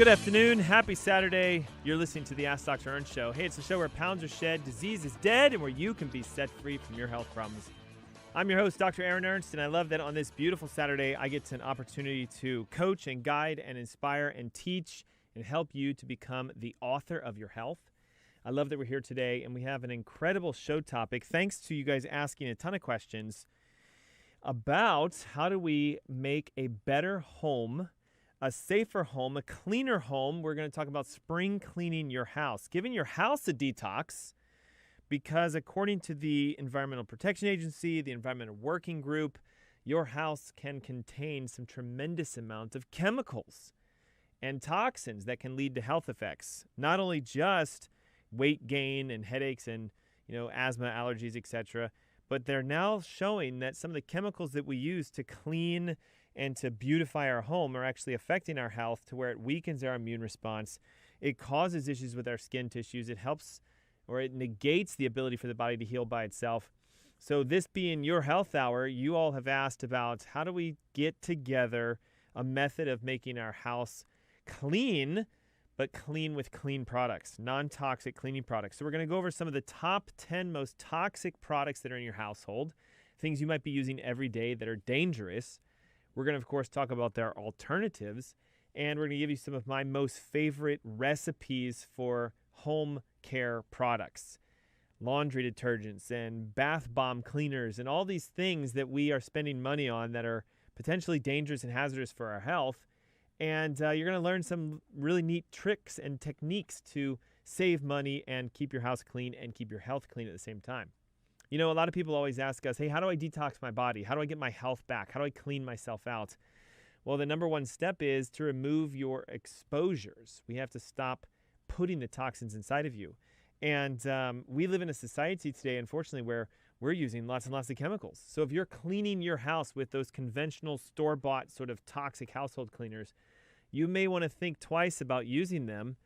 Good afternoon. Happy Saturday. You're listening to the Ask Dr. Ernst Show. Hey, it's a show where pounds are shed, disease is dead, and where you can be set free from your health problems. I'm your host, Dr. Aaron Ernst, and I love that on this beautiful Saturday, I get an opportunity to coach and guide and inspire and teach and help you to become the author of your health. I love that we're here today, and we have an incredible show topic, thanks to you guys asking a ton of questions about how do we make a better home, a safer home, a cleaner home. We're going to talk about spring cleaning your house, giving your house a detox, because according to the Environmental Protection Agency, the Environmental Working Group, your house can contain some tremendous amount of chemicals and toxins that can lead to health effects, not only just weight gain and headaches and, asthma, allergies, etc., but they're now showing that some of the chemicals that we use to clean and to beautify our home are actually affecting our health to where it weakens our immune response. It causes issues with our skin tissues. It helps, or it negates the ability for the body to heal by itself. So this being your health hour, you all have asked about how do we get together a method of making our house clean, but clean with clean products, non-toxic cleaning products. So we're going to go over some of the top 10 most toxic products that are in your household, things you might be using every day that are dangerous. We're going to, of course, talk about their alternatives, and we're going to give you some of my most favorite recipes for home care products, laundry detergents and bath bomb cleaners and all these things that we are spending money on that are potentially dangerous and hazardous for our health. And you're going to learn some really neat tricks and techniques to save money and keep your house clean and keep your health clean at the same time. A lot of people always ask us, hey, how do I detox my body? How do I get my health back? How do I clean myself out? Well, the number one step is to remove your exposures. We have to stop putting the toxins inside of you. And we live in a society today, unfortunately, where we're using lots and lots of chemicals. So if you're cleaning your house with those conventional store-bought sort of toxic household cleaners, you may want to think twice about using them.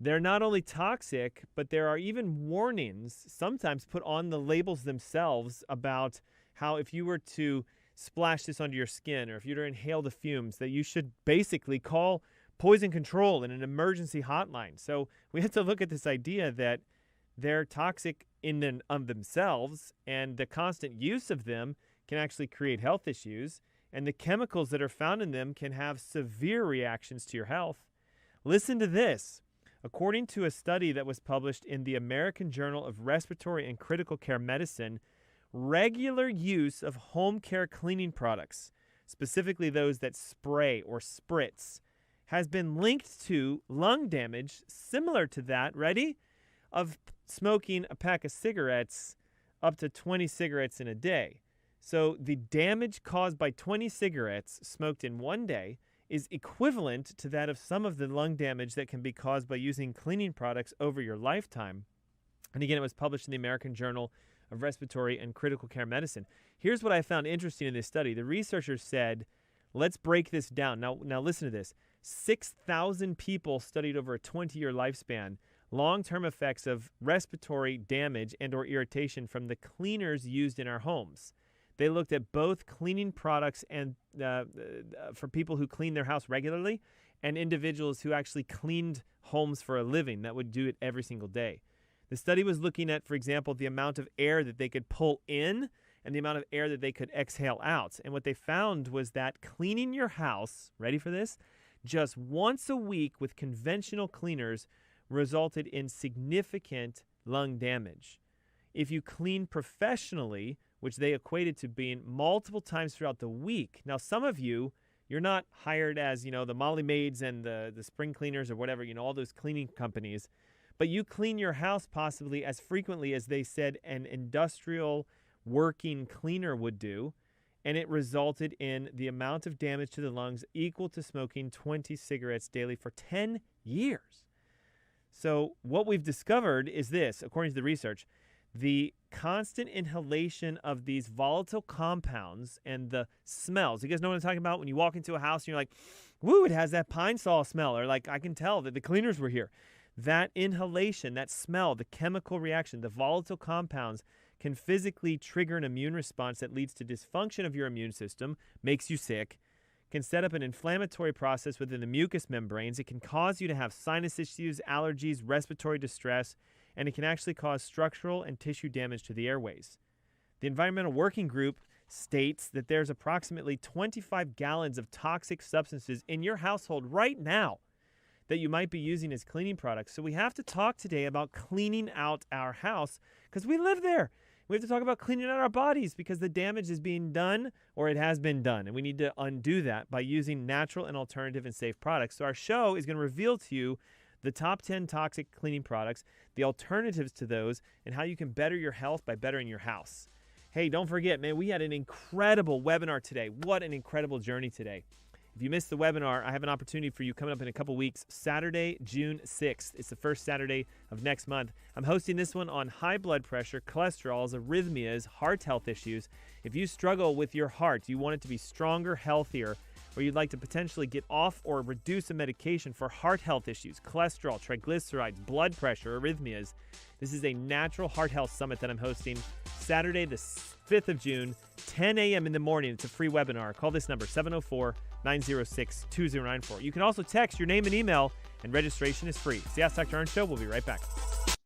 They're not only toxic, but there are even warnings sometimes put on the labels themselves about how if you were to splash this onto your skin or if you were to inhale the fumes, that you should basically call poison control in an emergency hotline. So we have to look at this idea that they're toxic in and of themselves, and the constant use of them can actually create health issues, and the chemicals that are found in them can have severe reactions to your health. Listen to this. According to a study that was published in the American Journal of Respiratory and Critical Care Medicine, regular use of home care cleaning products, specifically those that spray or spritz, has been linked to lung damage similar to that, ready, of smoking a pack of cigarettes up to 20 cigarettes in a day. So the damage caused by 20 cigarettes smoked in one day is equivalent to that of some of the lung damage that can be caused by using cleaning products over your lifetime. And again, it was published in the American Journal of Respiratory and Critical Care Medicine. Here's what I found interesting in this study. The researchers said, let's break this down. Now listen to this. 6,000 people studied over a 20-year lifespan long-term effects of respiratory damage and or irritation from the cleaners used in our homes. They looked at both cleaning products and for people who clean their house regularly and individuals who actually cleaned homes for a living that would do it every single day. The study was looking at, for example, the amount of air that they could pull in and the amount of air that they could exhale out. And what they found was that cleaning your house, ready for this, just once a week with conventional cleaners resulted in significant lung damage. If you clean professionally, which they equated to being multiple times throughout the week. Now, some of you, you're not hired as, the Molly Maids and the spring cleaners or whatever, all those cleaning companies, but you clean your house possibly as frequently as they said an industrial working cleaner would do, and it resulted in the amount of damage to the lungs equal to smoking 20 cigarettes daily for 10 years. So what we've discovered is this, according to the research, the constant inhalation of these volatile compounds and the smells. You guys know what I'm talking about? When you walk into a house and you're like, woo, it has that pine saw smell, or like I can tell that the cleaners were here. That inhalation, that smell, the chemical reaction, the volatile compounds can physically trigger an immune response that leads to dysfunction of your immune system, makes you sick, can set up an inflammatory process within the mucous membranes. It can cause you to have sinus issues, allergies, respiratory distress, and it can actually cause structural and tissue damage to the airways. The Environmental Working Group states that there's approximately 25 gallons of toxic substances in your household right now that you might be using as cleaning products. So we have to talk today about cleaning out our house because we live there. We have to talk about cleaning out our bodies because the damage is being done or it has been done. And we need to undo that by using natural and alternative and safe products. So our show is going to reveal to you the top 10 toxic cleaning products, the alternatives to those, and how you can better your health by bettering your house. Hey, don't forget, man, we had an incredible webinar today. What an incredible journey today. If you missed the webinar, I have an opportunity for you coming up in a couple weeks, Saturday, June 6th. It's the first Saturday of next month. I'm hosting this one on high blood pressure, cholesterol, arrhythmias, heart health issues. If you struggle with your heart, you want it to be stronger, healthier, or you'd like to potentially get off or reduce a medication for heart health issues, cholesterol, triglycerides, blood pressure, arrhythmias, this is a natural heart health summit that I'm hosting Saturday, the 5th of June, 10 a.m. in the morning. It's a free webinar. Call this number, 704-906-2094. You can also text your name and email, and registration is free. It's the Ask Dr. Ernst Show. We'll be right back.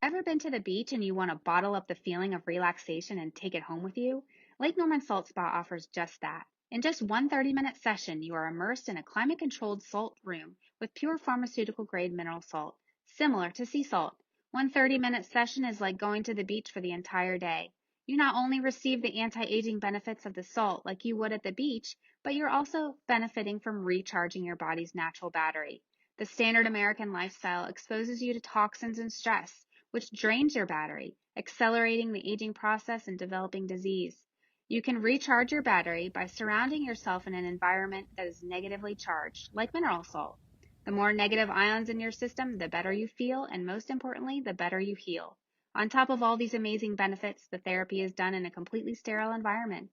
Ever been to the beach and you want to bottle up the feeling of relaxation and take it home with you? Lake Norman Salt Spa offers just that. In just one 30-minute session, you are immersed in a climate-controlled salt room with pure pharmaceutical-grade mineral salt, similar to sea salt. One 30-minute session is like going to the beach for the entire day. You not only receive the anti-aging benefits of the salt like you would at the beach, but you're also benefiting from recharging your body's natural battery. The standard American lifestyle exposes you to toxins and stress, which drains your battery, accelerating the aging process and developing disease. You can recharge your battery by surrounding yourself in an environment that is negatively charged, like mineral salt. The more negative ions in your system, the better you feel, and most importantly, the better you heal. On top of all these amazing benefits, the therapy is done in a completely sterile environment.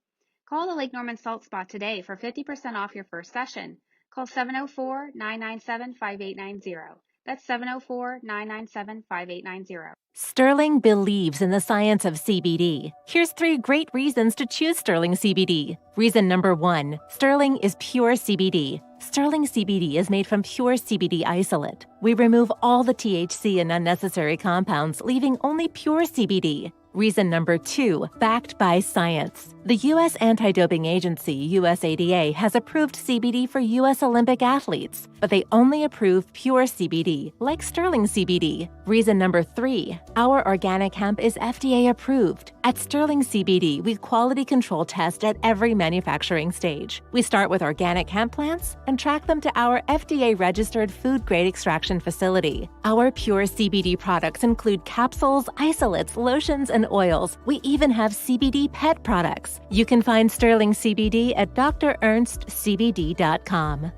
Call the Lake Norman Salt Spa today for 50% off your first session. Call 704-997-5890. That's 704-997-5890. Sterling believes in the science of CBD. Here's 3 great reasons to choose Sterling CBD. Reason number 1, Sterling is pure CBD. Sterling CBD is made from pure CBD isolate. We remove all the THC and unnecessary compounds, leaving only pure CBD. Reason number 2, backed by science. The U.S. Anti-Doping Agency, USADA, has approved CBD for U.S. Olympic athletes, but they only approve pure CBD, like Sterling CBD. Reason number 3, our organic hemp is FDA approved. At Sterling CBD, we quality control test at every manufacturing stage. We start with organic hemp plants and track them to our FDA-registered food-grade extraction facility. Our pure CBD products include capsules, isolates, lotions, and oils. We even have CBD pet products. You can find Sterling CBD at drernstscbd.com.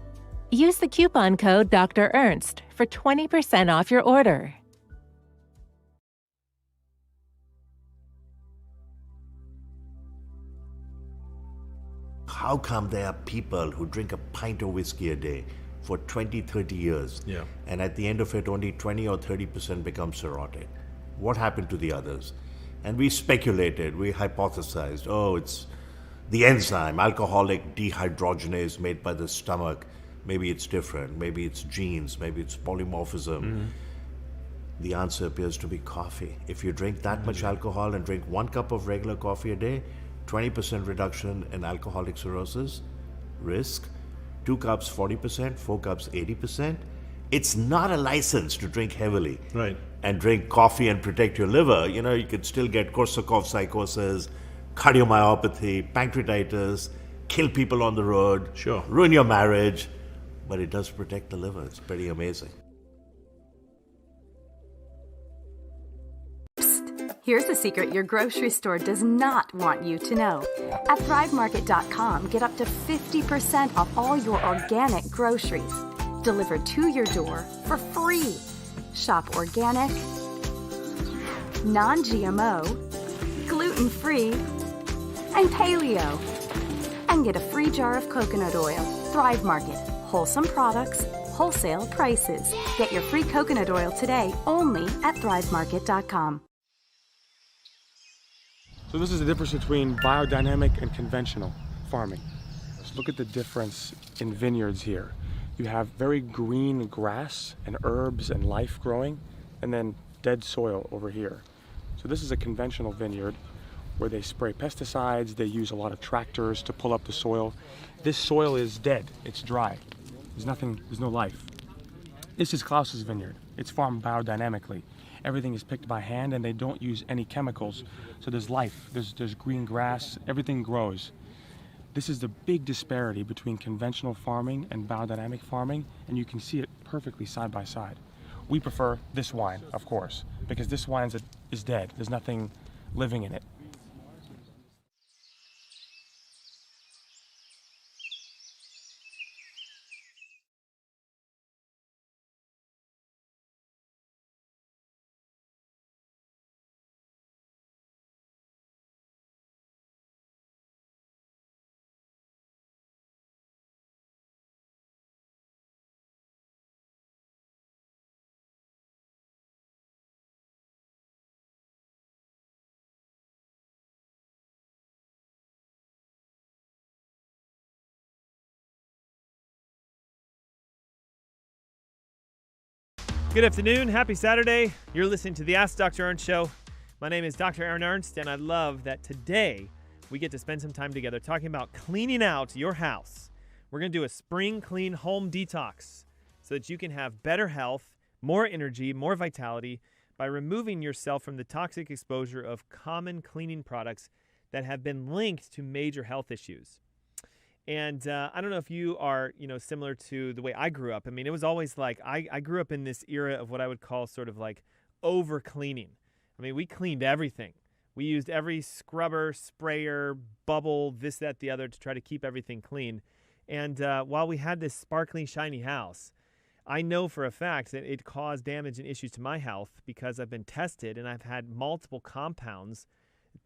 Use the coupon code Dr. Ernst for 20% off your order. How come there are people who drink a pint of whiskey a day for 20, 30 years, and at the end of it only 20 or 30% become cirrhotic? What happened to the others? And we speculated, we hypothesized, it's the enzyme, alcoholic dehydrogenase made by the stomach. Maybe it's different, maybe it's genes, maybe it's polymorphism. The answer appears to be coffee. If you drink that much alcohol and drink 1 cup of regular coffee a day, 20% reduction in alcoholic cirrhosis risk, 2 cups 40%, 4 cups 80%. It's not a license to drink heavily and drink coffee and protect your liver. You could still get Korsakoff psychosis, cardiomyopathy, pancreatitis, kill people on the road, ruin your marriage, but it does protect the liver. It's pretty amazing. Here's a secret your grocery store does not want you to know. At ThriveMarket.com, get up to 50% off all your organic groceries, delivered to your door for free. Shop organic, non-GMO, gluten-free, and paleo. And get a free jar of coconut oil. Thrive Market. Wholesome products, wholesale prices. Get your free coconut oil today only at ThriveMarket.com. So this is the difference between biodynamic and conventional farming. Look at the difference in vineyards here. You have very green grass and herbs and life growing, and then dead soil over here. So this is a conventional vineyard where they spray pesticides, they use a lot of tractors to pull up the soil. This soil is dead, it's dry. There's no life. This is Klaus's vineyard. It's farmed biodynamically. Everything is picked by hand and they don't use any chemicals. So there's life, there's green grass, everything grows. This is the big disparity between conventional farming and biodynamic farming, and you can see it perfectly side by side. We prefer this wine, of course, because this wine is dead. There's nothing living in it. Good afternoon. Happy Saturday. You're listening to the Ask Dr. Ernst Show. My name is Dr. Aaron Ernst, and I love that today we get to spend some time together talking about cleaning out your house. We're going to do a spring clean home detox so that you can have better health, more energy, more vitality by removing yourself from the toxic exposure of common cleaning products that have been linked to major health issues. And I don't know if you are, similar to the way I grew up. I mean, it was always like I grew up in this era of what I would call sort of like over cleaning. I mean, we cleaned everything. We used every scrubber, sprayer, bubble, this, that, the other to try to keep everything clean. And while we had this sparkling, shiny house, I know for a fact that it caused damage and issues to my health because I've been tested and I've had multiple compounds,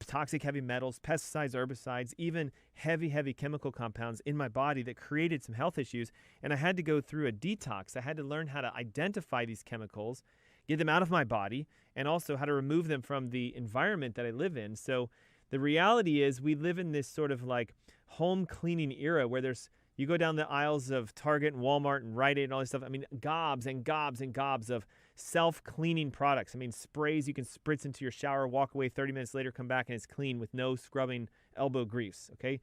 toxic heavy metals, pesticides, herbicides, even heavy chemical compounds in my body that created some health issues. And I had to go through a detox. I had to learn how to identify these chemicals, get them out of my body, and also how to remove them from the environment that I live in. So the reality is we live in this sort of like home cleaning era where you go down the aisles of Target and Walmart and Rite Aid and all this stuff. I mean, gobs and gobs and gobs of self-cleaning products. I mean, sprays you can spritz into your shower, walk away 30 minutes later, come back and it's clean with no scrubbing elbow grease, okay?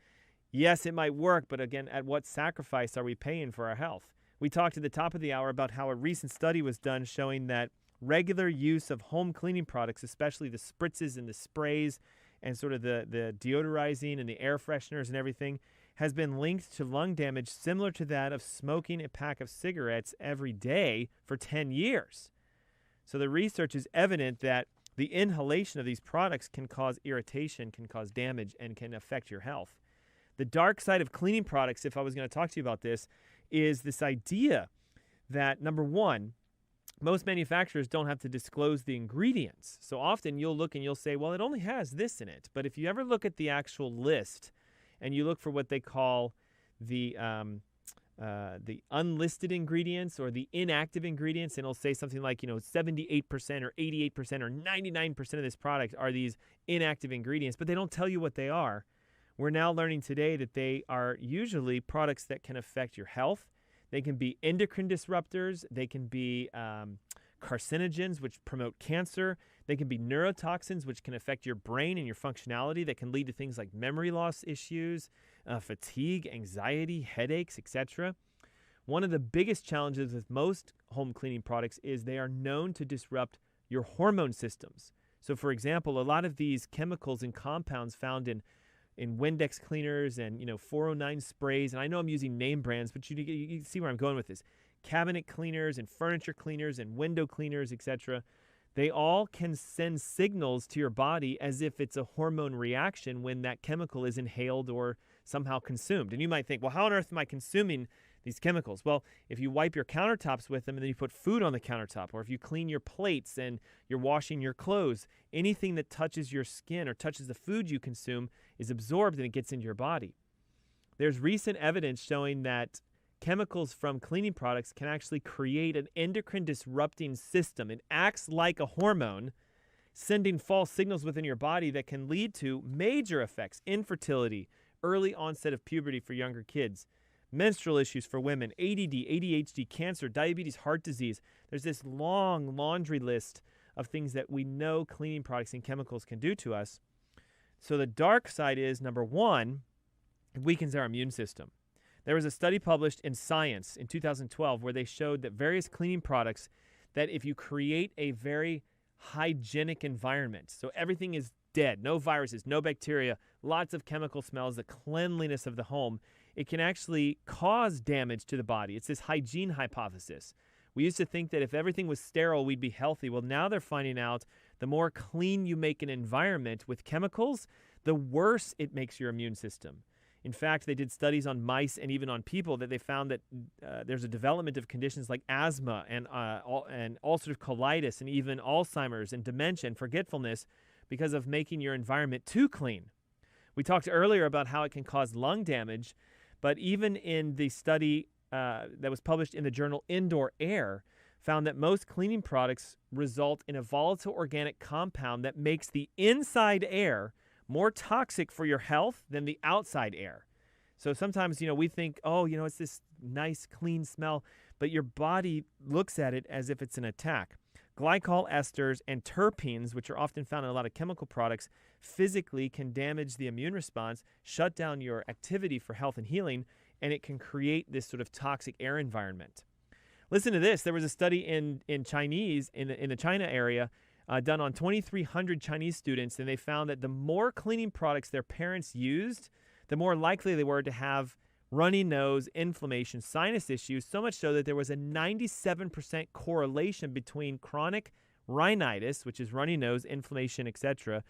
Yes, it might work, but again, at what sacrifice are we paying for our health? We talked at the top of the hour about how a recent study was done showing that regular use of home cleaning products, especially the spritzes and the sprays and sort of the deodorizing and the air fresheners and everything, has been linked to lung damage similar to that of smoking a pack of cigarettes every day for 10 years. So the research is evident that the inhalation of these products can cause irritation, can cause damage, and can affect your health. The dark side of cleaning products, if I was going to talk to you about this, is this idea that, number one, most manufacturers don't have to disclose the ingredients. So often you'll look and you'll say, well, it only has this in it. But if you ever look at the actual list and you look for what they call the unlisted ingredients or the inactive ingredients, and it'll say something like, 78% or 88% or 99% of this product are these inactive ingredients, but they don't tell you what they are. We're now learning today that they are usually products that can affect your health. They can be endocrine disruptors. They can be carcinogens, which promote cancer. They can be neurotoxins, which can affect your brain and your functionality. That can lead to things like memory loss issues, fatigue, anxiety, headaches, etc. One of the biggest challenges with most home cleaning products is they are known to disrupt your hormone systems. So, for example, a lot of these chemicals and compounds found in Windex cleaners and 409 sprays, and I know I'm using name brands, but you see where I'm going with this. Cabinet cleaners and furniture cleaners and window cleaners, etc. They all can send signals to your body as if it's a hormone reaction when that chemical is inhaled or somehow consumed. And you might think, well, how on earth am I consuming these chemicals? Well, if you wipe your countertops with them and then you put food on the countertop, or if you clean your plates and you're washing your clothes, anything that touches your skin or touches the food you consume is absorbed and it gets into your body. There's recent evidence showing that chemicals from cleaning products can actually create an endocrine disrupting system. It acts like a hormone, sending false signals within your body that can lead to major effects: infertility, early onset of puberty for younger kids, menstrual issues for women, ADD, ADHD, cancer, diabetes, heart disease. There's this long laundry list of things that we know cleaning products and chemicals can do to us. So the dark side is, number one, it weakens our immune system. There was a study published in Science in 2012 where they showed that various cleaning products, that if you create a very hygienic environment, so everything is dead, no viruses, no bacteria, lots of chemical smells, the cleanliness of the home, it can actually cause damage to the body. It's this hygiene hypothesis. We used to think that if everything was sterile, we'd be healthy. Well, now they're finding out the more clean you make an environment with chemicals, the worse it makes your immune system. In fact, they did studies on mice and even on people that they found that there's a development of conditions like asthma and ulcerative colitis and even Alzheimer's and dementia and forgetfulness because of making your environment too clean. We talked earlier about how it can cause lung damage, but even in the study that was published in the journal Indoor Air, found that most cleaning products result in a volatile organic compound that makes the inside air more toxic for your health than the outside air. So sometimes, we think, it's this nice, clean smell, but your body looks at it as if it's an attack. Glycol esters and terpenes, which are often found in a lot of chemical products, physically can damage the immune response, shut down your activity for health and healing, and it can create this sort of toxic air environment. Listen to this. There was a study in the China area done on 2,300 Chinese students, and they found that the more cleaning products their parents used, the more likely they were to have runny nose, inflammation, sinus issues, so much so that there was a 97% correlation between chronic rhinitis, which is runny nose, inflammation, etc.,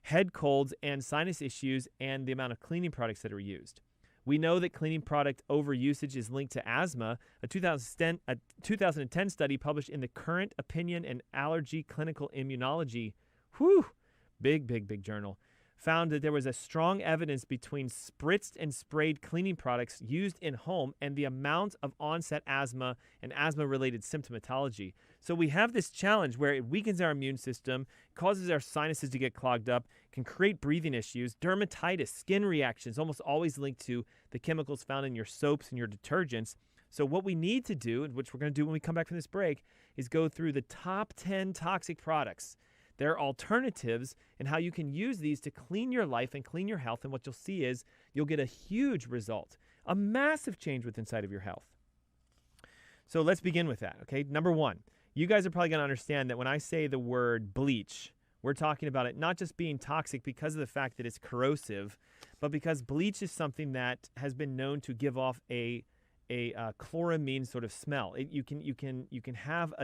head colds, and sinus issues, and the amount of cleaning products that are used. We know that cleaning product overusage is linked to asthma. A 2010 study published in the Current Opinion and Allergy Clinical Immunology, big journal, found that there was a strong evidence between spritzed and sprayed cleaning products used in home and the amount of onset asthma and asthma-related symptomatology. So we have this challenge where it weakens our immune system, causes our sinuses to get clogged up, can create breathing issues, dermatitis, skin reactions, almost always linked to the chemicals found in your soaps and your detergents. So what we need to do, which we're going to do when we come back from this break, is go through the top 10 toxic products, their alternatives, and how you can use these to clean your life and clean your health. And what you'll see is you'll get a huge result, a massive change with inside of your health. So let's begin with that, okay? Number one, you guys are probably going to understand that when I say the word bleach, we're talking about it not just being toxic because of the fact that it's corrosive, but because bleach is something that has been known to give off a chloramine sort of smell. You can have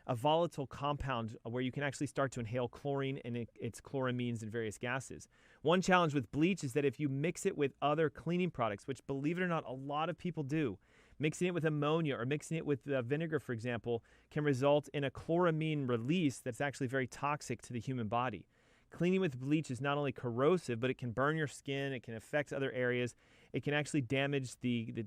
a volatile compound where you can actually start to inhale chlorine and its chloramines and various gases. One challenge with bleach is that if you mix it with other cleaning products, which believe it or not, a lot of people do, mixing it with ammonia or mixing it with vinegar, for example, can result in a chloramine release that's actually very toxic to the human body. Cleaning with bleach is not only corrosive, but it can burn your skin, it can affect other areas, it can actually damage the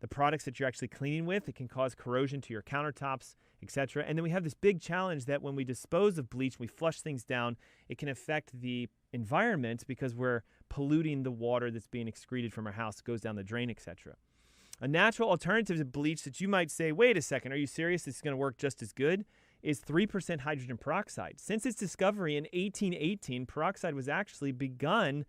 products that you're actually cleaning with. It can cause corrosion to your countertops, etc. And then we have this big challenge that when we dispose of bleach, we flush things down, it can affect the environment because we're polluting the water that's being excreted from our house, goes down the drain, etc. A natural alternative to bleach that you might say, wait a second, are you serious? This is going to work just as good, is 3% hydrogen peroxide. Since its discovery in 1818, peroxide was actually begun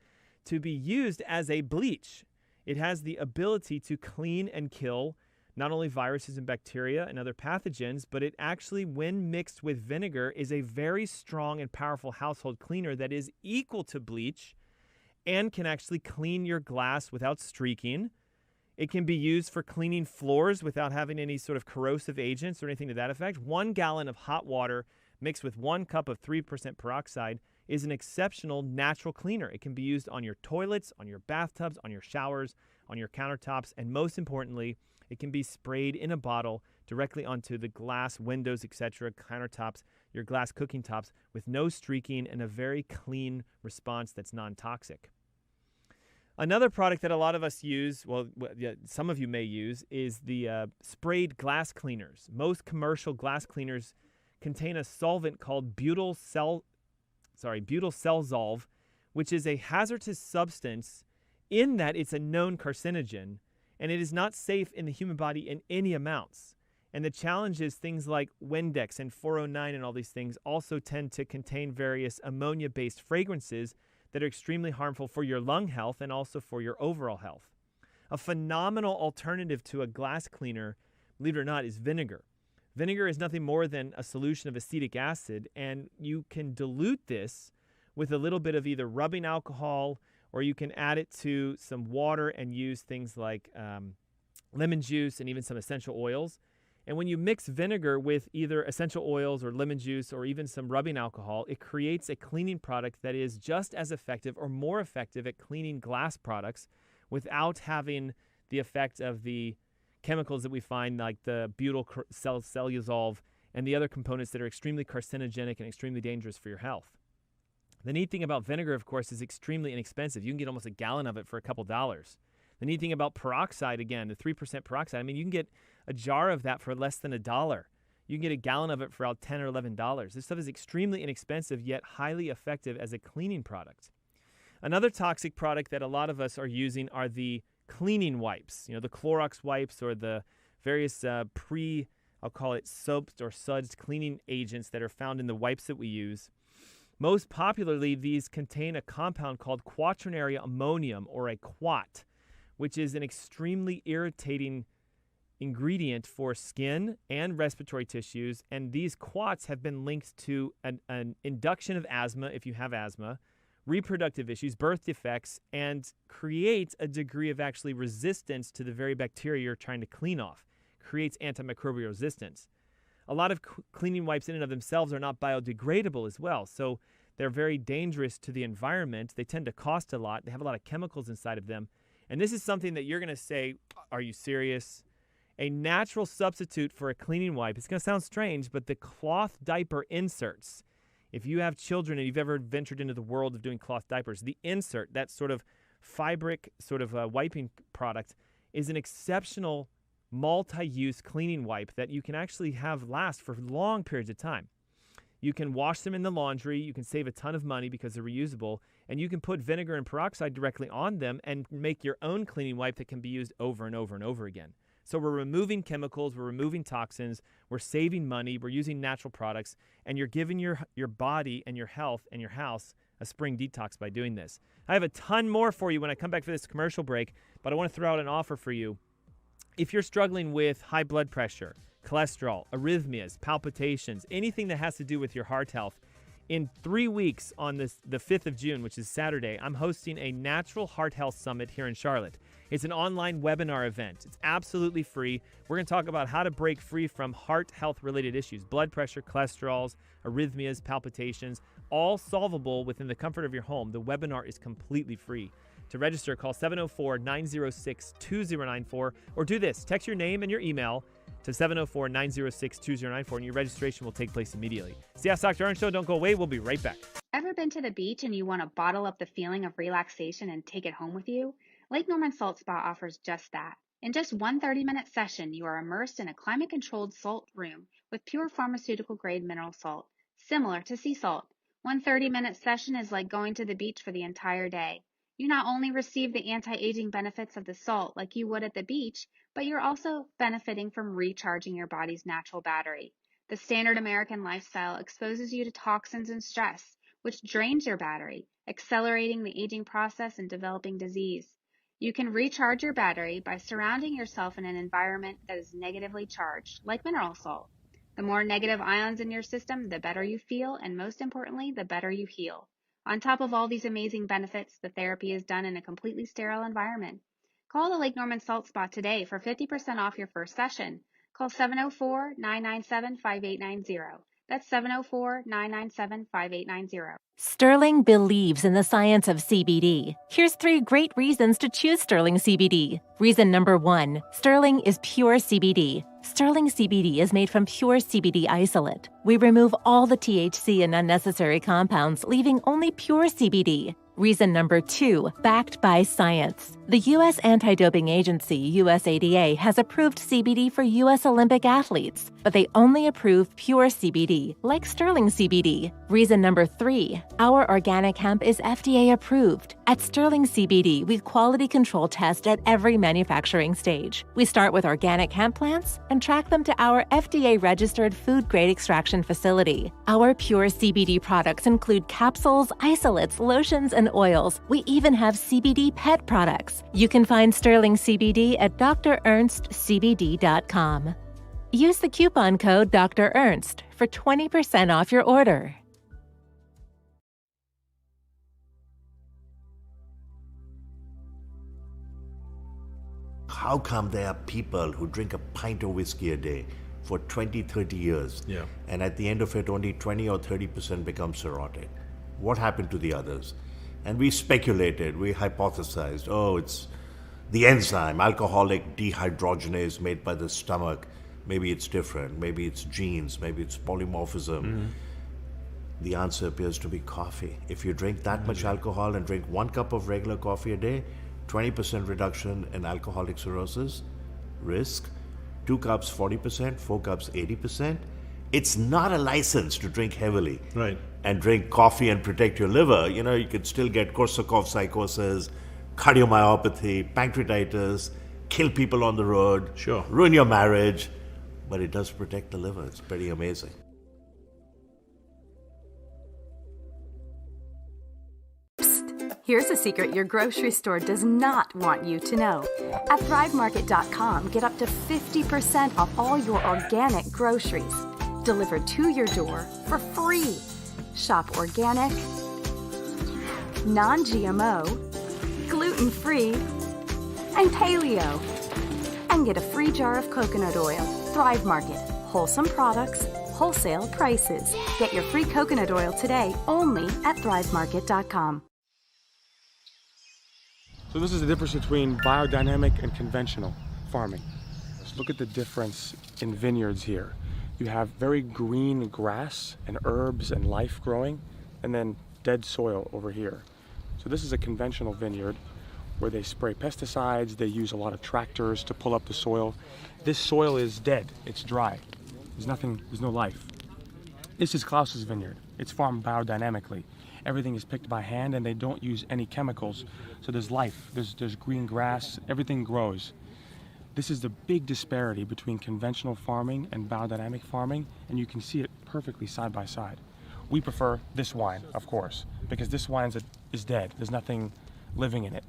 to be used as a bleach. It has the ability to clean and kill not only viruses and bacteria and other pathogens, but it actually, when mixed with vinegar, is a very strong and powerful household cleaner that is equal to bleach and can actually clean your glass without streaking. It can be used for cleaning floors without having any sort of corrosive agents or anything to that effect. 1 gallon of hot water mixed with 1 cup of 3% peroxide is an exceptional natural cleaner. It can be used on your toilets, on your bathtubs, on your showers, on your countertops, and most importantly, it can be sprayed in a bottle directly onto the glass windows, etc., countertops, your glass cooking tops with no streaking and a very clean response that's non-toxic. Another product that a lot of us use, some of you may use, is the sprayed glass cleaners. Most commercial glass cleaners contain a solvent called butyl cellulose, which is a hazardous substance in that it's a known carcinogen, and it is not safe in the human body in any amounts. And the challenge is things like Windex and 409 and all these things also tend to contain various ammonia-based fragrances that are extremely harmful for your lung health and also for your overall health. A phenomenal alternative to a glass cleaner, believe it or not, is vinegar. Vinegar is nothing more than a solution of acetic acid, and you can dilute this with a little bit of either rubbing alcohol, or you can add it to some water and use things like lemon juice and even some essential oils. And when you mix vinegar with either essential oils or lemon juice or even some rubbing alcohol, it creates a cleaning product that is just as effective or more effective at cleaning glass products without having the effect of the chemicals that we find, like the butyl cellulose and the other components that are extremely carcinogenic and extremely dangerous for your health. The neat thing about vinegar, of course, is extremely inexpensive. You can get almost a gallon of it for a couple dollars. The neat thing about peroxide, again, the 3% peroxide, I mean, you can get a jar of that for less than $1. You can get a gallon of it for about $10 or $11. This stuff is extremely inexpensive, yet highly effective as a cleaning product. Another toxic product that a lot of us are using are the cleaning wipes, the Clorox wipes or the various I'll call it soaps or suds cleaning agents that are found in the wipes that we use. Most popularly, these contain a compound called quaternary ammonium, or a quat, which is an extremely irritating ingredient for skin and respiratory tissues. And these quats have been linked to an induction of asthma, if you have asthma, reproductive issues, birth defects, and creates a degree of actually resistance to the very bacteria you're trying to clean off. Creates antimicrobial resistance. A lot of cleaning wipes in and of themselves are not biodegradable as well, so they're very dangerous to the environment. They tend to cost a lot. They have a lot of chemicals inside of them. And this is something that you're going to say, are you serious? A natural substitute for a cleaning wipe, it's going to sound strange, but the cloth diaper inserts, if you have children and you've ever ventured into the world of doing cloth diapers, the insert, that sort of fabric sort of wiping product, is an exceptional multi-use cleaning wipe that you can actually have last for long periods of time. You can wash them in the laundry, you can save a ton of money because they're reusable, and you can put vinegar and peroxide directly on them and make your own cleaning wipe that can be used over and over and over again. So we're removing chemicals, we're removing toxins, we're saving money, we're using natural products, and you're giving your body and your health and your house a spring detox by doing this. I have a ton more for you when I come back for this commercial break, but I want to throw out an offer for you. If you're struggling with high blood pressure, cholesterol, arrhythmias, palpitations, anything that has to do with your heart health, in 3 weeks on the 5th of June, which is Saturday, I'm hosting a Natural Heart Health Summit here in Charlotte. It's an online webinar event. It's absolutely free. We're going to talk about how to break free from heart health-related issues, blood pressure, cholesterols, arrhythmias, palpitations, all solvable within the comfort of your home. The webinar is completely free. To register, call 704-906-2094, or do this. Text your name and your email to 704-906-2094, and your registration will take place immediately. It's the Ask Dr. Aaron Show. Don't go away. We'll be right back. Ever been to the beach and you want to bottle up the feeling of relaxation and take it home with you? Lake Norman Salt Spa offers just that. In just one 30-minute session, you are immersed in a climate-controlled salt room with pure pharmaceutical-grade mineral salt, similar to sea salt. One 30-minute session is like going to the beach for the entire day. You not only receive the anti-aging benefits of the salt like you would at the beach, but you're also benefiting from recharging your body's natural battery. The standard American lifestyle exposes you to toxins and stress, which drains your battery, accelerating the aging process and developing disease. You can recharge your battery by surrounding yourself in an environment that is negatively charged, like mineral salt. The more negative ions in your system, the better you feel, and most importantly, the better you heal. On top of all these amazing benefits, the therapy is done in a completely sterile environment. Call the Lake Norman Salt Spa today for 50% off your first session. Call 704-997-5890. That's 704-997-5890. Sterling believes in the science of CBD. Here's 3 great reasons to choose Sterling CBD. Reason number 1, Sterling is pure CBD. Sterling CBD is made from pure CBD isolate. We remove all the THC and unnecessary compounds, leaving only pure CBD. Reason number 2, backed by science. The U.S. Anti-Doping Agency, USADA, has approved CBD for U.S. Olympic athletes, but they only approve pure CBD, like Sterling CBD. Reason number 3, our organic hemp is FDA approved. At Sterling CBD, we quality control test at every manufacturing stage. We start with organic hemp plants and track them to our FDA-registered food-grade extraction facility. Our pure CBD products include capsules, isolates, lotions, and oils. We even have CBD pet products. You can find Sterling CBD at drernstcbd.com. Use the coupon code Dr. Ernst for 20% off your order. How come there are people who drink a pint of whiskey a day for 20, 30 years, and at the end of it, only 20 or 30% become cirrhotic? What happened to the others? And we speculated, we hypothesized, it's the enzyme, alcoholic dehydrogenase made by the stomach. Maybe it's different, maybe it's genes, maybe it's polymorphism. The answer appears to be coffee. If you drink that much alcohol and drink 1 cup of regular coffee a day, 20% reduction in alcoholic cirrhosis risk, 2 cups 40%, 4 cups 80%. It's not a license to drink heavily and drink coffee and protect your liver. You could still get Korsakoff psychosis, cardiomyopathy, pancreatitis, kill people on the road, ruin your marriage, but it does protect the liver. It's pretty amazing. Here's a secret your grocery store does not want you to know. At ThriveMarket.com, get up to 50% off all your organic groceries delivered to your door for free. Shop organic, non-GMO, gluten-free, and paleo. And get a free jar of coconut oil. Thrive Market. Wholesome products, wholesale prices. Get your free coconut oil today only at ThriveMarket.com. So this is the difference between biodynamic and conventional farming. Just look at the difference in vineyards here. You have very green grass and herbs and life growing, and then dead soil over here. So this is a conventional vineyard where they spray pesticides, they use a lot of tractors to pull up the soil. This soil is dead, it's dry. There's no life. This is Klaus's vineyard. It's farmed biodynamically. Everything is picked by hand and they don't use any chemicals. So there's life, there's green grass, everything grows. This is the big disparity between conventional farming and biodynamic farming, and you can see it perfectly side by side. We prefer this wine, of course, because this wine is dead. There's nothing living in it.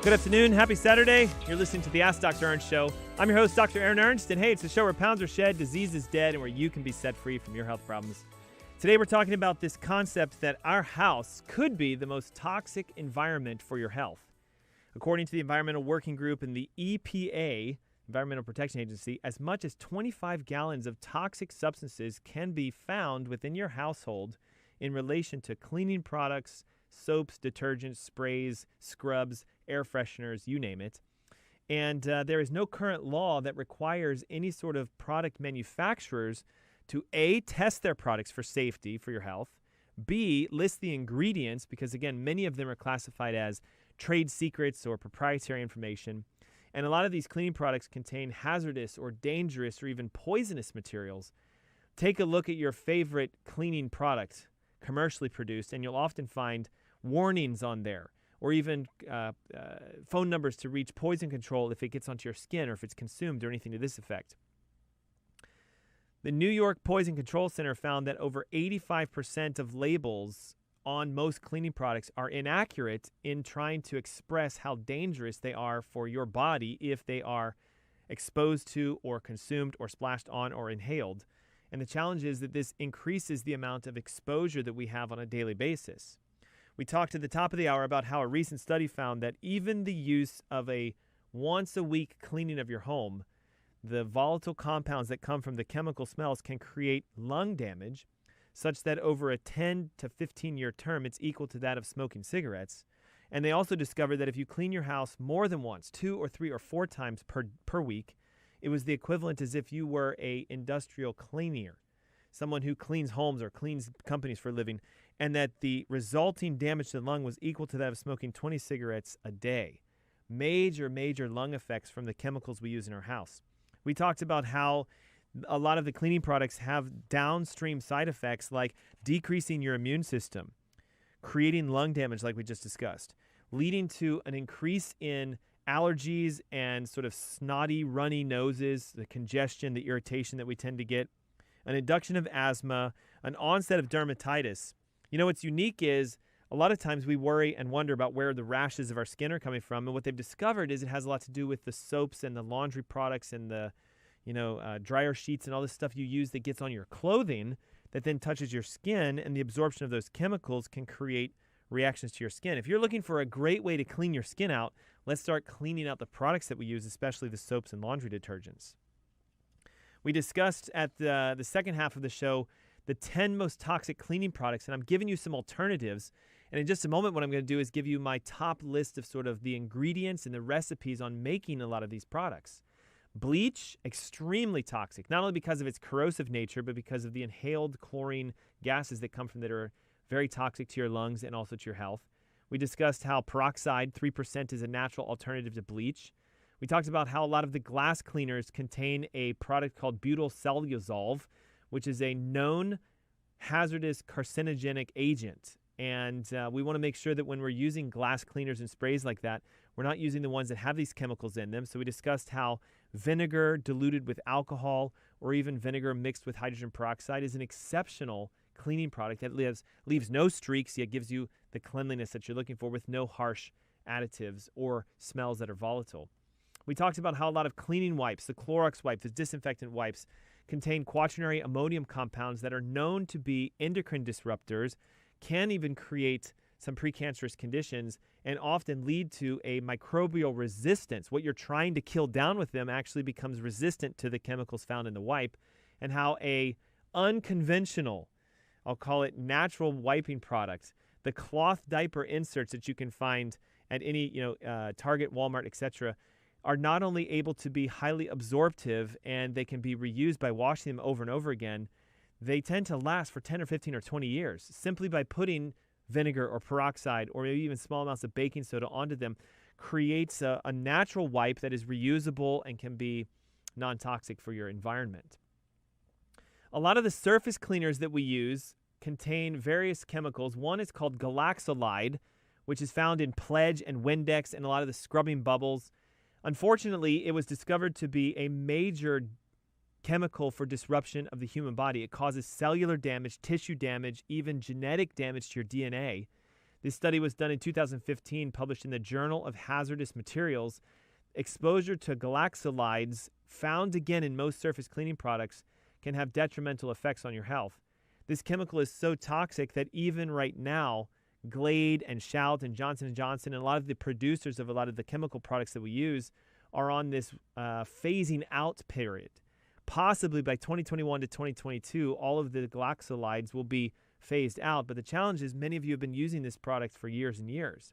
Good afternoon. Happy Saturday. You're listening to the Ask Dr. Ernst Show. I'm your host, Dr. Aaron Ernst, and hey, it's a show where pounds are shed, disease is dead, and where you can be set free from your health problems. Today, we're talking about this concept that our house could be the most toxic environment for your health. According to the Environmental Working Group and the EPA, Environmental Protection Agency, as much as 25 gallons of toxic substances can be found within your household in relation to cleaning products, soaps, detergents, sprays, scrubs, air fresheners, you name it. And there is no current law that requires any sort of product manufacturers to A, test their products for safety for your health, B, list the ingredients, because again, many of them are classified as trade secrets or proprietary information. And a lot of these cleaning products contain hazardous or dangerous or even poisonous materials. Take a look at your favorite cleaning product, commercially produced, and you'll often find warnings on there, or even phone numbers to reach poison control if it gets onto your skin or if it's consumed or anything to this effect. The New York Poison Control Center found that over 85% of labels on most cleaning products are inaccurate in trying to express how dangerous they are for your body if they are exposed to or consumed or splashed on or inhaled. And the challenge is that this increases the amount of exposure that we have on a daily basis. We talked at the top of the hour about how a recent study found that even the use of a once-a-week cleaning of your home, the volatile compounds that come from the chemical smells can create lung damage, such that over a 10 to 15-year term, it's equal to that of smoking cigarettes. And they also discovered that if you clean your house more than once, 2 or 3 or 4 times per week, it was the equivalent as if you were an industrial cleaner, someone who cleans homes or cleans companies for a living, and that the resulting damage to the lung was equal to that of smoking 20 cigarettes a day. Major, major lung effects from the chemicals we use in our house. We talked about how a lot of the cleaning products have downstream side effects like decreasing your immune system, creating lung damage like we just discussed, leading to an increase in allergies and sort of snotty, runny noses, the congestion, the irritation that we tend to get, an induction of asthma, an onset of dermatitis. You know, what's unique is a lot of times we worry and wonder about where the rashes of our skin are coming from. And what they've discovered is it has a lot to do with the soaps and the laundry products and the, dryer sheets and all this stuff you use that gets on your clothing that then touches your skin, and the absorption of those chemicals can create reactions to your skin. If you're looking for a great way to clean your skin out, let's start cleaning out the products that we use, especially the soaps and laundry detergents. We discussed at the second half of the show the 10 most toxic cleaning products, and I'm giving you some alternatives. And in just a moment, what I'm going to do is give you my top list of sort of the ingredients and the recipes on making a lot of these products. Bleach, extremely toxic, not only because of its corrosive nature, but because of the inhaled chlorine gases that come from that are very toxic to your lungs and also to your health. We discussed how peroxide, 3%, is a natural alternative to bleach. We talked about how a lot of the glass cleaners contain a product called butyl cellulose, which is a known hazardous carcinogenic agent. And we want to make sure that when we're using glass cleaners and sprays like that, we're not using the ones that have these chemicals in them. So we discussed how vinegar diluted with alcohol or even vinegar mixed with hydrogen peroxide is an exceptional cleaning product that leaves no streaks, yet gives you the cleanliness that you're looking for with no harsh additives or smells that are volatile. We talked about how a lot of cleaning wipes, the Clorox wipes, the disinfectant wipes, contain quaternary ammonium compounds that are known to be endocrine disruptors, can even create some precancerous conditions, and often lead to a microbial resistance. What you're trying to kill down with them actually becomes resistant to the chemicals found in the wipe, and how a unconventional, I'll call it natural wiping product, the cloth diaper inserts that you can find at any Target, Walmart, etc., are not only able to be highly absorptive and they can be reused by washing them over and over again, they tend to last for 10 or 15 or 20 years simply by putting vinegar or peroxide or maybe even small amounts of baking soda onto them. Creates a natural wipe that is reusable and can be non-toxic for your environment. A lot of the surface cleaners that we use contain various chemicals. One is called galaxolide, which is found in Pledge and Windex and a lot of the scrubbing bubbles. Unfortunately, it was discovered to be a major chemical for disruption of the human body. It causes cellular damage, tissue damage, even genetic damage to your DNA. This study was done in 2015, published in the Journal of Hazardous Materials. Exposure to galaxolides, found again in most surface cleaning products, can have detrimental effects on your health. This chemical is so toxic that even right now, Glade and Shout and Johnson & Johnson and a lot of the producers of a lot of the chemical products that we use are on this phasing out period. Possibly by 2021 to 2022, all of the galaxolides will be phased out. But the challenge is many of you have been using this product for years and years.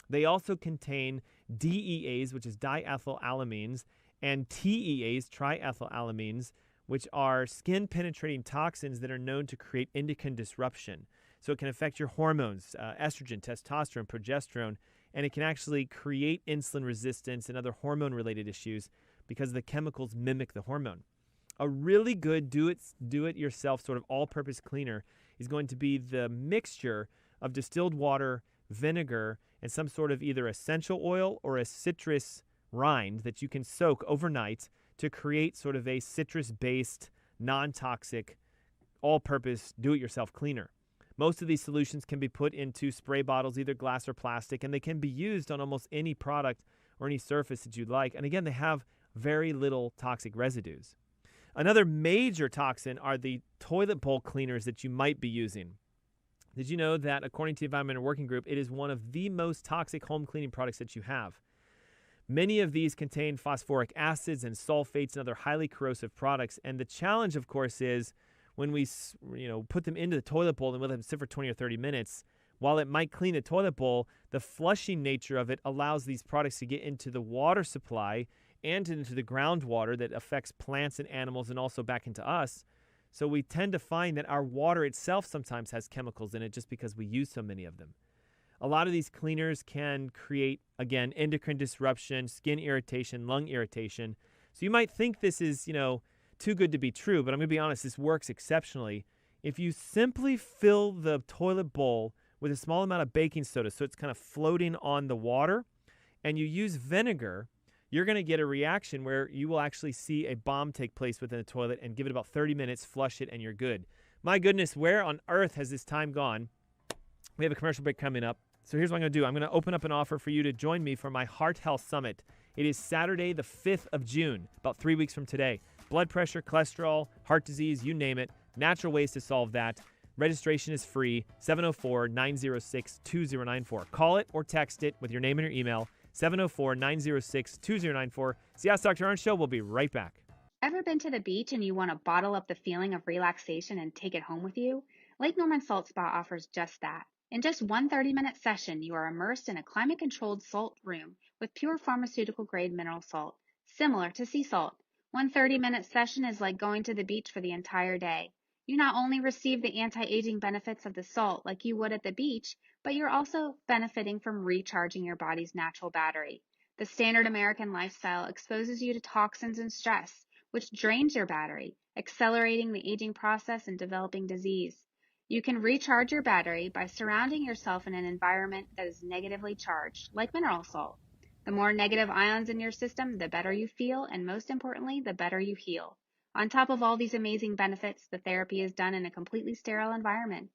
They also contain DEAs, which is diethylamines, and TEAs, triethylamines, which are skin-penetrating toxins that are known to create endocrine disruption. So it can affect your hormones, estrogen, testosterone, progesterone, and it can actually create insulin resistance and other hormone-related issues because the chemicals mimic the hormone. A really good do-it-yourself sort of all-purpose cleaner is going to be the mixture of distilled water, vinegar, and some sort of either essential oil or a citrus rind that you can soak overnight to create sort of a citrus-based non-toxic, all-purpose, do-it-yourself cleaner. Most of these solutions can be put into spray bottles, either glass or plastic, and they can be used on almost any product or any surface that you'd like. And again, they have very little toxic residues. Another major toxin are the toilet bowl cleaners that you might be using. Did you know that according to the Environmental Working Group, it is one of the most toxic home cleaning products that you have? Many of these contain phosphoric acids and sulfates and other highly corrosive products. And the challenge, of course, is when we put them into the toilet bowl and let them sit for 20 or 30 minutes, while it might clean the toilet bowl, the flushing nature of it allows these products to get into the water supply and into the groundwater that affects plants and animals and also back into us. So we tend to find that our water itself sometimes has chemicals in it just because we use so many of them. A lot of these cleaners can create, again, endocrine disruption, skin irritation, lung irritation. So you might think this is, too good to be true, but I'm going to be honest, this works exceptionally. If you simply fill the toilet bowl with a small amount of baking soda, so it's kind of floating on the water, and you use vinegar, you're going to get a reaction where you will actually see a bomb take place within the toilet, and give it about 30 minutes, flush it, and you're good. My goodness, where on earth has this time gone? We have a commercial break coming up. So here's what I'm going to do. I'm going to open up an offer for you to join me for my Heart Health Summit. It is Saturday, the 5th of June, about 3 weeks from today. Blood pressure, cholesterol, heart disease, you name it. Natural ways to solve that. Registration is free, 704-906-2094. Call it or text it with your name and your email, 704-906-2094. It's the Ask Dr. Ernst Show. We'll be right back. Ever been to the beach and you want to bottle up the feeling of relaxation and take it home with you? Lake Norman Salt Spa offers just that. In just one 30-minute session, you are immersed in a climate-controlled salt room with pure pharmaceutical-grade mineral salt, similar to sea salt. One 30-minute session is like going to the beach for the entire day. You not only receive the anti-aging benefits of the salt like you would at the beach, but you're also benefiting from recharging your body's natural battery. The standard American lifestyle exposes you to toxins and stress, which drains your battery, accelerating the aging process and developing disease. You can recharge your battery by surrounding yourself in an environment that is negatively charged, like mineral salt. The more negative ions in your system, the better you feel, and most importantly, the better you heal. On top of all these amazing benefits, the therapy is done in a completely sterile environment.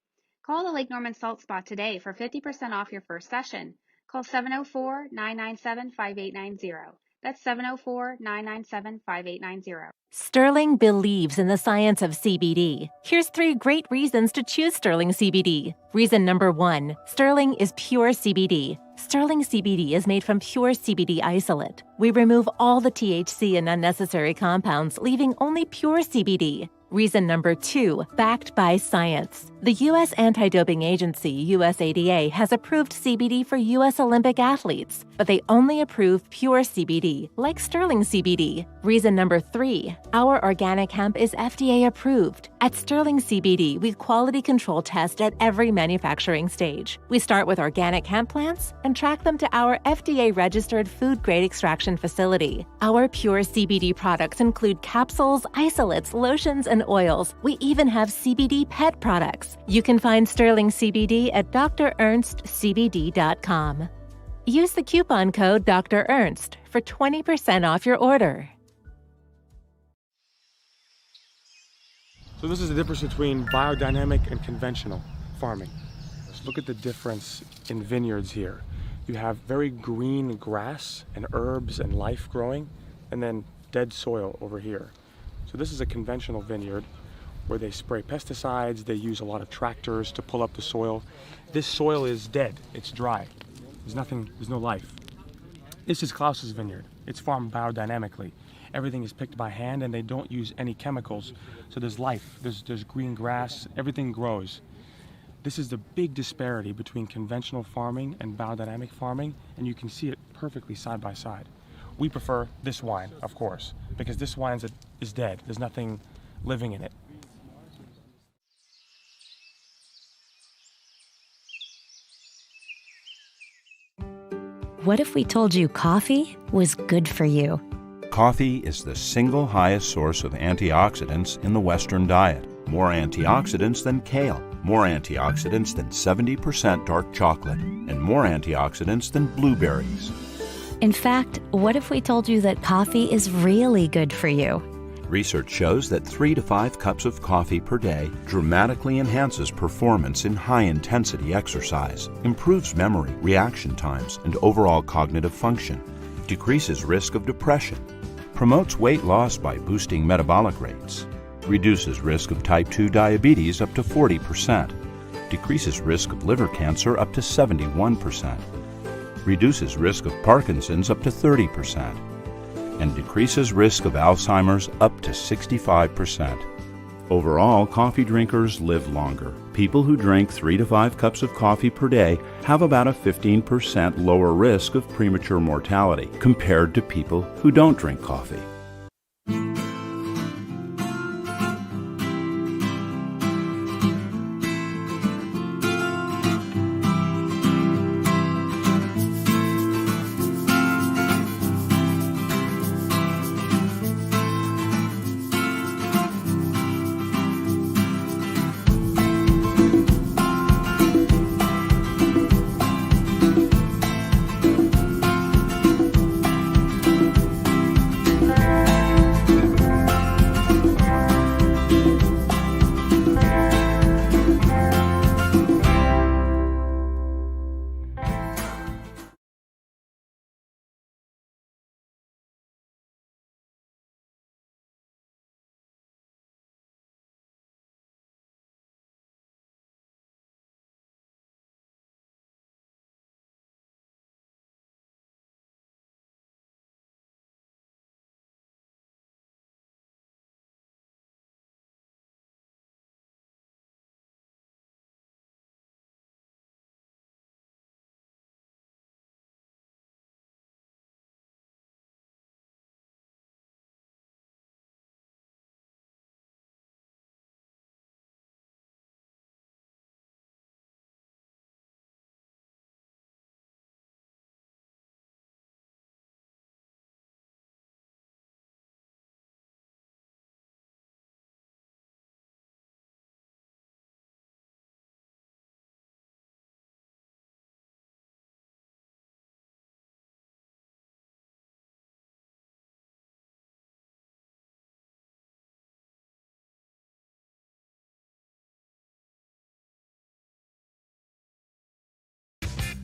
Call the Lake Norman Salt Spa today for 50% off your first session. Call 704-997-5890. That's 704-997-5890. Sterling believes in the science of CBD. Here's 3 great reasons to choose Sterling CBD. Reason number 1, Sterling is pure CBD. Sterling CBD is made from pure CBD isolate. We remove all the THC and unnecessary compounds, leaving only pure CBD. Reason number 2, backed by science. The U.S. Anti-Doping Agency, USADA, has approved CBD for U.S. Olympic athletes, but they only approve pure CBD, like Sterling CBD. Reason number 3, our organic hemp is FDA approved. At Sterling CBD, we quality control test at every manufacturing stage. We start with organic hemp plants and track them to our FDA-registered food-grade extraction facility. Our pure CBD products include capsules, isolates, lotions, and oils. We even have CBD pet products. You can find Sterling CBD at drernstscbd.com. Use the coupon code Dr. Ernst for 20% off your order. So this is the difference between biodynamic and conventional farming. Look at the difference in vineyards here. You have very green grass and herbs and life growing, and then dead soil over here. So this is a conventional vineyard where they spray pesticides, they use a lot of tractors to pull up the soil. This soil is dead, it's dry. There's no life. This is Klaus's vineyard. It's farmed biodynamically. Everything is picked by hand and they don't use any chemicals. So there's life, there's green grass, everything grows. This is the big disparity between conventional farming and biodynamic farming, and you can see it perfectly side by side. We prefer this wine, of course, because this wine is dead. There's nothing living in it. What if we told you coffee was good for you? Coffee is the single highest source of antioxidants in the Western diet. More antioxidants than kale, more antioxidants than 70% dark chocolate, and more antioxidants than blueberries. In fact, what if we told you that coffee is really good for you? Research shows that 3 to 5 cups of coffee per day dramatically enhances performance in high-intensity exercise, improves memory, reaction times, and overall cognitive function, decreases risk of depression, promotes weight loss by boosting metabolic rates, reduces risk of type 2 diabetes up to 40%, decreases risk of liver cancer up to 71%, reduces risk of Parkinson's up to 30%, and decreases risk of Alzheimer's up to 65%. Overall, coffee drinkers live longer. People who drink 3 to 5 cups of coffee per day have about a 15% lower risk of premature mortality compared to people who don't drink coffee.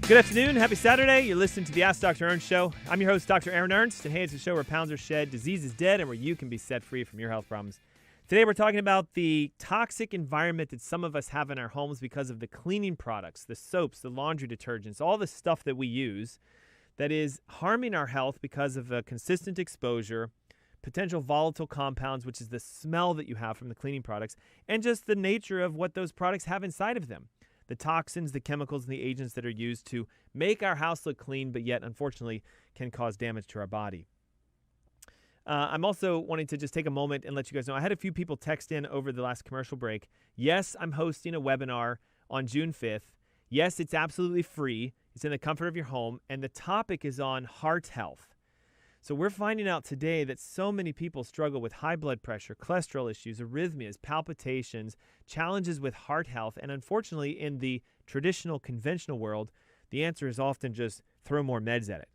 Good afternoon. Happy Saturday. You're listening to the Ask Dr. Ernst Show. I'm your host, Dr. Aaron Ernst, and hey, it's a show where pounds are shed, disease is dead, and where you can be set free from your health problems. Today, we're talking about the toxic environment that some of us have in our homes because of the cleaning products, the soaps, the laundry detergents, all the stuff that we use that is harming our health because of a consistent exposure, potential volatile compounds, which is the smell that you have from the cleaning products, and just the nature of what those products have inside of them. The toxins, the chemicals, and the agents that are used to make our house look clean, but yet, unfortunately, can cause damage to our body. I'm also wanting to just take a moment and let you guys know, I had a few people text in over the last commercial break. Yes, I'm hosting a webinar on June 5th. Yes, it's absolutely free. It's in the comfort of your home, and the topic is on heart health. So we're finding out today that so many people struggle with high blood pressure, cholesterol issues, arrhythmias, palpitations, challenges with heart health. And unfortunately, in the traditional, conventional world, the answer is often just throw more meds at it.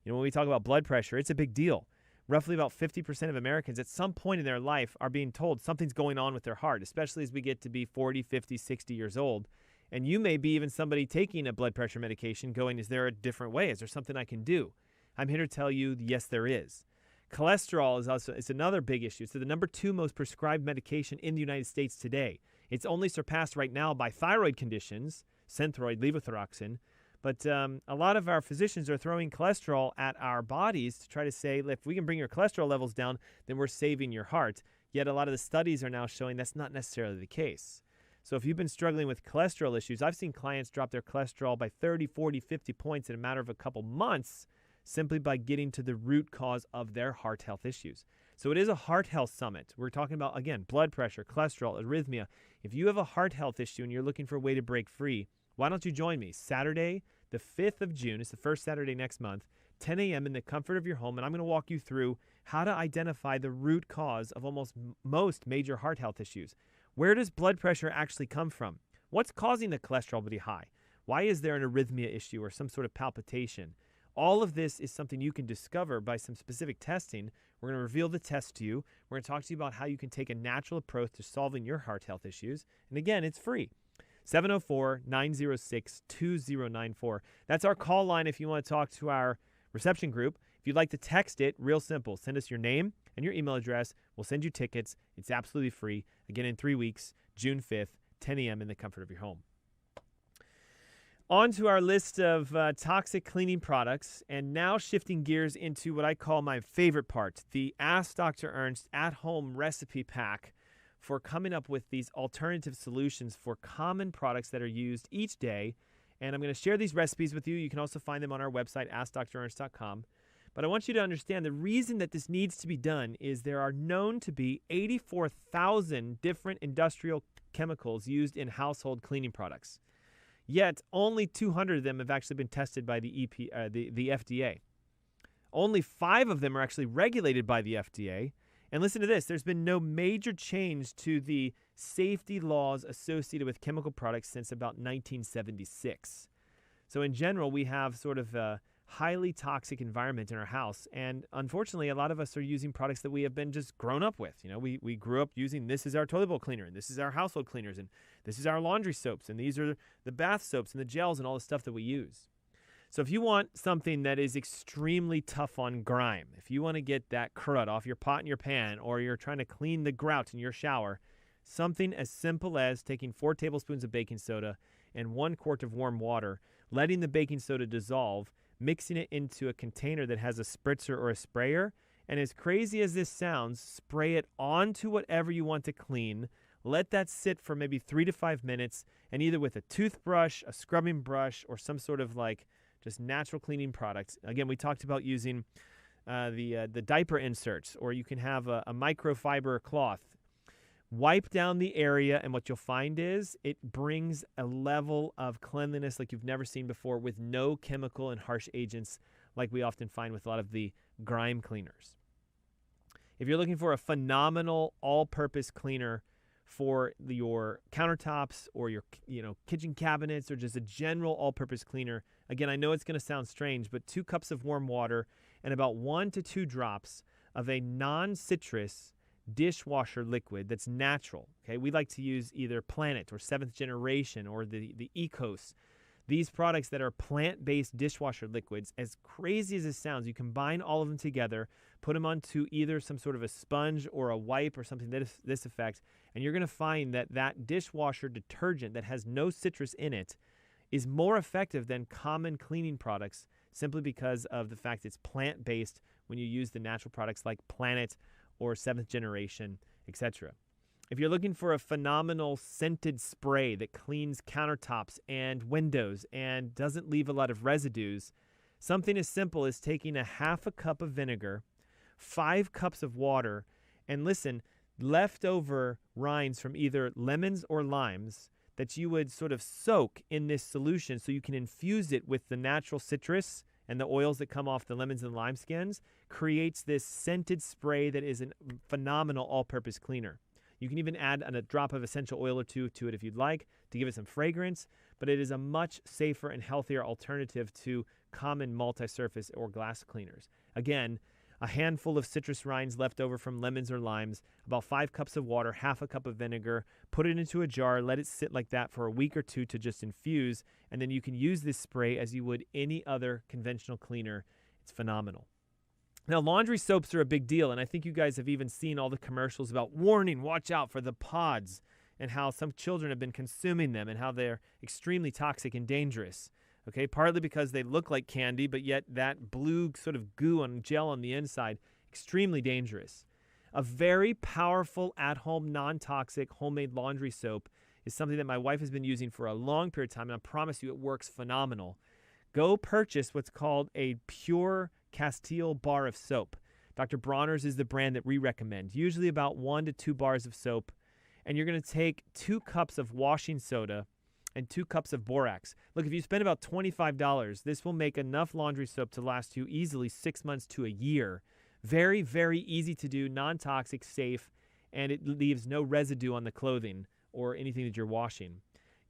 You know, when we talk about blood pressure, it's a big deal. Roughly about 50% of Americans at some point in their life are being told something's going on with their heart, especially as we get to be 40, 50, 60 years old. And you may be even somebody taking a blood pressure medication going, is there a different way? Is there something I can do? I'm here to tell you, yes, there is. Cholesterol is another big issue. It's the number 2 most prescribed medication in the United States today. It's only surpassed right now by thyroid conditions, Synthroid, levothyroxine. But a lot of our physicians are throwing cholesterol at our bodies to try to say, if we can bring your cholesterol levels down, then we're saving your heart. Yet a lot of the studies are now showing that's not necessarily the case. So if you've been struggling with cholesterol issues, I've seen clients drop their cholesterol by 30, 40, 50 points in a matter of a couple months, simply by getting to the root cause of their heart health issues. So it is a heart health summit. We're talking about, again, blood pressure, cholesterol, arrhythmia. If you have a heart health issue and you're looking for a way to break free, why don't you join me? Saturday, the 5th of June, it's the first Saturday next month, 10 a.m. in the comfort of your home, and I'm going to walk you through how to identify the root cause of almost most major heart health issues. Where does blood pressure actually come from? What's causing the cholesterol to be high? Why is there an arrhythmia issue or some sort of palpitation? All of this is something you can discover by some specific testing. We're going to reveal the test to you. We're going to talk to you about how you can take a natural approach to solving your heart health issues. And again, it's free. 704-906-2094. That's our call line if you want to talk to our reception group. If you'd like to text it, real simple. Send us your name and your email address. We'll send you tickets. It's absolutely free. Again, in 3 weeks, June 5th, 10 a.m. in the comfort of your home. On to our list of toxic cleaning products, and now shifting gears into what I call my favorite part, the Ask Dr. Ernst at-home recipe pack for coming up with these alternative solutions for common products that are used each day. And I'm going to share these recipes with you. You can also find them on our website, AskDrErnst.com. But I want you to understand the reason that this needs to be done is there are known to be 84,000 different industrial chemicals used in household cleaning products. Yet, only 200 of them have actually been tested by the FDA. Only 5 of them are actually regulated by the FDA. And listen to this, there's been no major change to the safety laws associated with chemical products since about 1976. So in general, we have sort of a highly toxic environment in our house. And unfortunately, a lot of us are using products that we have been just grown up with. You know, we grew up using, this is our toilet bowl cleaner, and this is our household cleaners, and this is our laundry soaps, and these are the bath soaps and the gels and all the stuff that we use. So if you want something that is extremely tough on grime, if you want to get that crud off your pot and your pan, or you're trying to clean the grout in your shower, something as simple as taking 4 tablespoons of baking soda and 1 quart of warm water, letting the baking soda dissolve, mixing it into a container that has a spritzer or a sprayer, and as crazy as this sounds, spray it onto whatever you want to clean. Let that sit for maybe 3 to 5 minutes, and either with a toothbrush, a scrubbing brush, or some sort of like just natural cleaning products. Again, we talked about using the diaper inserts, or you can have a microfiber cloth. Wipe down the area, and what you'll find is it brings a level of cleanliness like you've never seen before with no chemical and harsh agents like we often find with a lot of the grime cleaners. If you're looking for a phenomenal all-purpose cleaner for your countertops or your kitchen cabinets, or just a general all-purpose cleaner, again, I know it's going to sound strange, but 2 cups of warm water and about 1 to 2 drops of a non-citrus dishwasher liquid that's natural. Okay, we like to use either Planet or 7th Generation or the Ecos. These products that are plant-based dishwasher liquids, as crazy as it sounds, you combine all of them together, put them onto either some sort of a sponge or a wipe or something to this effect, and you're going to find that that dishwasher detergent that has no citrus in it is more effective than common cleaning products, simply because of the fact it's plant-based when you use the natural products like Planet or 7th Generation, etc. If you're looking for a phenomenal scented spray that cleans countertops and windows and doesn't leave a lot of residues, something as simple as taking a half a cup of vinegar, 5 cups of water, and listen, leftover rinds from either lemons or limes that you would sort of soak in this solution so you can infuse it with the natural citrus and the oils that come off the lemons and lime skins, creates this scented spray that is a phenomenal all-purpose cleaner. You can even add a drop of essential oil or 2 to it if you'd like to give it some fragrance, but it is a much safer and healthier alternative to common multi-surface or glass cleaners. Again, a handful of citrus rinds left over from lemons or limes, about 5 cups of water, half a cup of vinegar, put it into a jar, let it sit like that for a week or 2 to just infuse, and then you can use this spray as you would any other conventional cleaner. It's phenomenal. Now, laundry soaps are a big deal, and I think you guys have even seen all the commercials about warning, watch out for the pods, and how some children have been consuming them and how they're extremely toxic and dangerous. Okay, partly because they look like candy, but yet that blue sort of goo and gel on the inside, extremely dangerous. A very powerful at-home, non-toxic homemade laundry soap is something that my wife has been using for a long period of time, and I promise you it works phenomenal. Go purchase what's called a Pure Castile bar of soap. Dr. Bronner's is the brand that we recommend, usually about 1 to 2 bars of soap, and you're going to take 2 cups of washing soda and 2 cups of borax. Look, if you spend about $25, this will make enough laundry soap to last you easily 6 months to a year. Very, very easy to do, non-toxic, safe, and it leaves no residue on the clothing or anything that you're washing.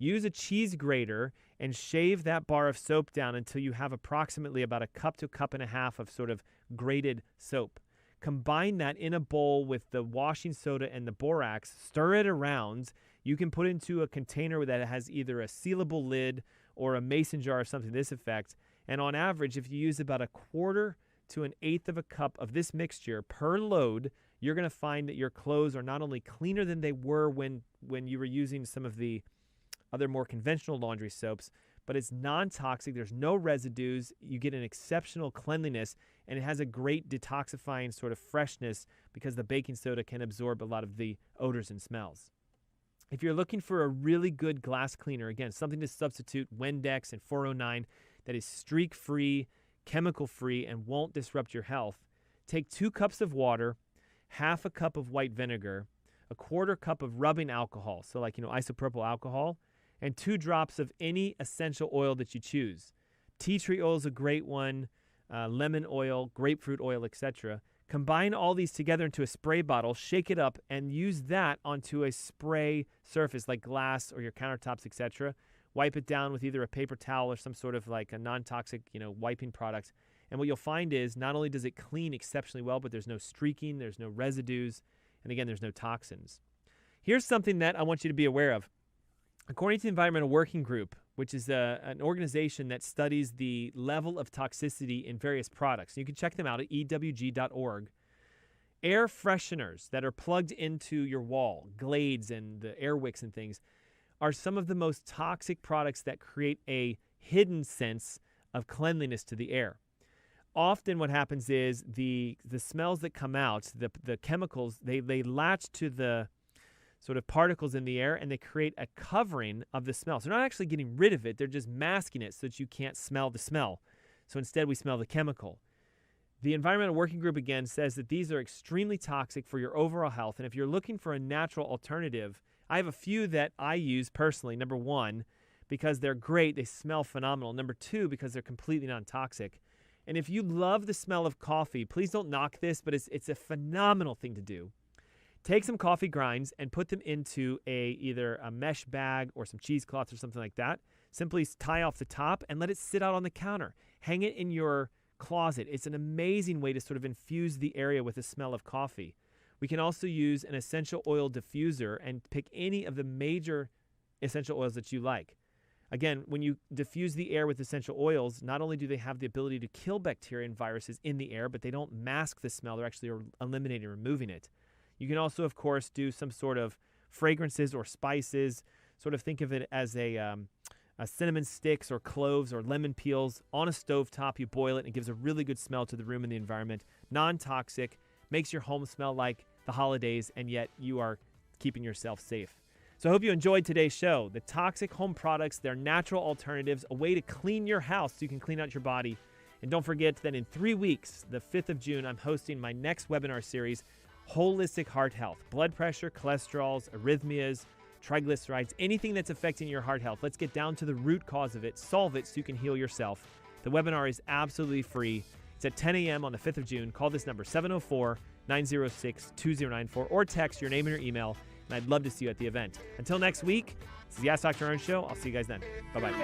use a cheese grater and shave that bar of soap down until you have approximately about a cup to a cup and a half of sort of grated soap. Combine that in a bowl with the washing soda and the borax, stir it around. You can put it into a container that has either a sealable lid or a mason jar or something to this effect. And on average, if you use about a quarter to an eighth of a cup of this mixture per load, you're going to find that your clothes are not only cleaner than they were when you were using some of the other more conventional laundry soaps, but it's non-toxic. There's no residues. You get an exceptional cleanliness, and it has a great detoxifying sort of freshness because the baking soda can absorb a lot of the odors and smells. If you're looking for a really good glass cleaner, again, something to substitute Windex and 409 that is streak-free, chemical-free, and won't disrupt your health, take 2 cups of water, half a cup of white vinegar, a quarter cup of rubbing alcohol, so like, isopropyl alcohol, and 2 drops of any essential oil that you choose. Tea tree oil is a great one, lemon oil, grapefruit oil, etc. Combine all these together into a spray bottle, shake it up, and use that onto a spray surface like glass or your countertops, etc. Wipe it down with either a paper towel or some sort of like a non-toxic, wiping product. And what you'll find is not only does it clean exceptionally well, but there's no streaking, there's no residues, and again, there's no toxins. Here's something that I want you to be aware of. According to the Environmental Working Group, which is an organization that studies the level of toxicity in various products, you can check them out at ewg.org, air fresheners that are plugged into your wall, Glades and the air wicks and things, are some of the most toxic products that create a hidden sense of cleanliness to the air. Often what happens is the smells that come out, the chemicals, they latch to the sort of particles in the air, and they create a covering of the smell. So they're not actually getting rid of it, they're just masking it so that you can't smell the smell. So instead we smell the chemical. The Environmental Working Group again says that these are extremely toxic for your overall health, and if you're looking for a natural alternative, I have a few that I use personally. Number 1, because they're great, they smell phenomenal. Number 2, because they're completely non-toxic. And if you love the smell of coffee, please don't knock this, but it's a phenomenal thing to do. Take some coffee grinds and put them into either a mesh bag or some cheesecloth or something like that. Simply tie off the top and let it sit out on the counter. Hang it in your closet. It's an amazing way to sort of infuse the area with the smell of coffee. We can also use an essential oil diffuser and pick any of the major essential oils that you like. Again, when you diffuse the air with essential oils, not only do they have the ability to kill bacteria and viruses in the air, but they don't mask the smell. They're actually eliminating or removing it. You can also, of course, do some sort of fragrances or spices. Sort of think of it as a cinnamon sticks or cloves or lemon peels on a stovetop. You boil it and it gives a really good smell to the room and the environment. Non-toxic, makes your home smell like the holidays, and yet you are keeping yourself safe. So I hope you enjoyed today's show. The toxic home products, they're natural alternatives, a way to clean your house so you can clean out your body. And don't forget that in 3 weeks, the 5th of June, I'm hosting my next webinar series, Holistic Heart Health. Blood pressure, cholesterols, arrhythmias, triglycerides, anything that's affecting your heart health. Let's get down to the root cause of it, solve it so you can heal yourself. The webinar is absolutely free. It's at 10 a.m. on the 5th of June. Call this number, 704-906-2094, or text your name and your email, and I'd love to see you at the event. Until next week, this is the Ask Dr. Ernst Show. I'll see you guys then. Bye-bye.